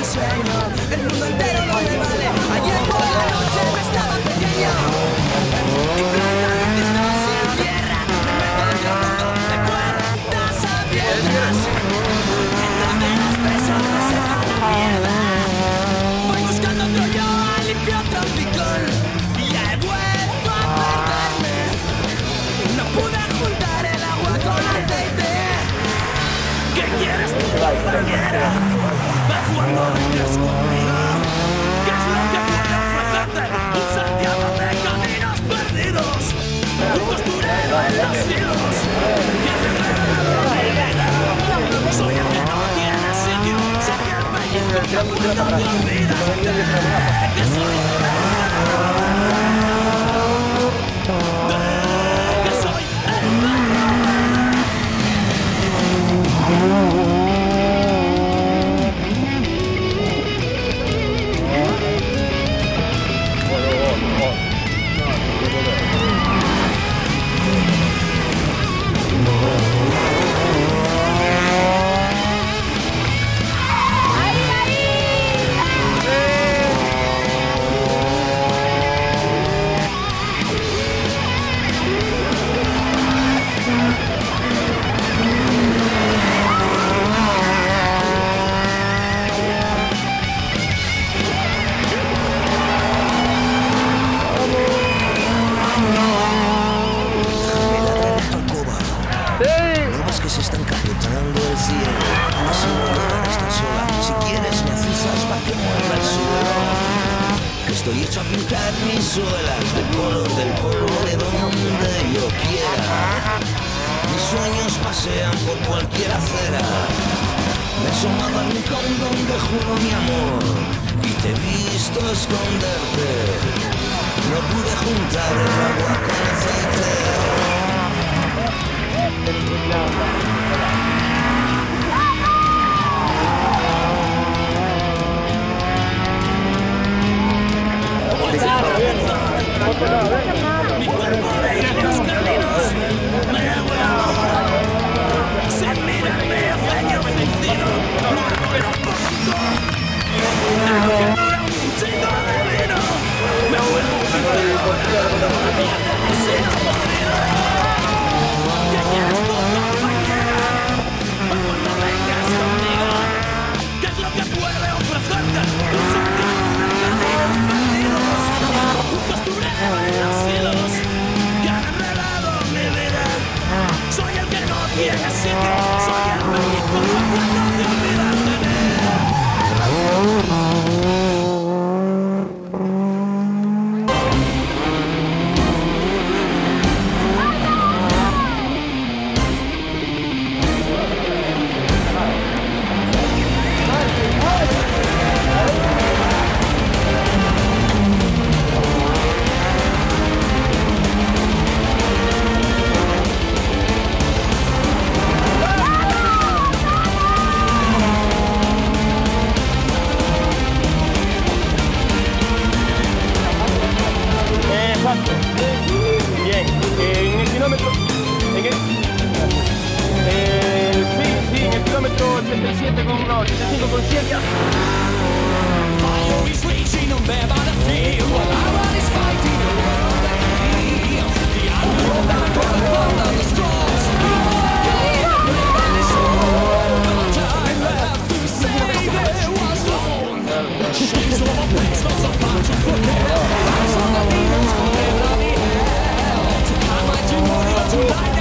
mi sueño. El mundo entero no me vale. Ayer por la noche me estaba pequeño. Infinitamente estoy sin tierra. Me encuentro un mundo de puertas abiertas. En donde los besos no sepan la mierda. Voy buscando otro yo, limpio otro picón. Y ya he vuelto a perderme. No pude juntar el agua con aceite. ¿Qué quieres tú, compañera? Va cuando vengas conmigo. ¿Qué es lo que puedo ofrecerte? Un Santiago de caminos perdidos. Un costurero en los hilos. Y el regalado de vida. Soy el que no tiene sitio. Soy el pellizco que cuando te olvidas de que soy estoy hecho a pintar mis suelas del color del polvo de donde yo quiera. Mis sueños pasean por cualquier acera. Me he asomado al rincón donde juro mi amor y te he visto esconderte. No pude juntar el agua con aceite. Mi cuerpo de los caminos me hago el amor. Sin mirarme hacia yo vencido. Muerto pero poco. Algo que dura un chingo de vino. Me vuelvo un pintado. La mierda de seno podrido. ¿Qué quieres tú, compañera? Vamos, no vengas conmigo. ¿Qué es lo que puede ofrecerte? Un Santiago de caminos perdidos. Un costurero en los hilos que han enredado mi vida. Soy el que no tiene sitio. Soy el pellizco cuando te olvidas de mí. Bien, en el kilómetro, sí, en el kilómetro 87 con no, 85 con 100. Fire is raging on there by the field while our run is fighting the world that heals. The underworld that got the fall of the stars. People that came and live in this world. No time left to say there was wrong. Shades of a place lost apart to forget. Eyes on the demons for their bloody hell. To climb my to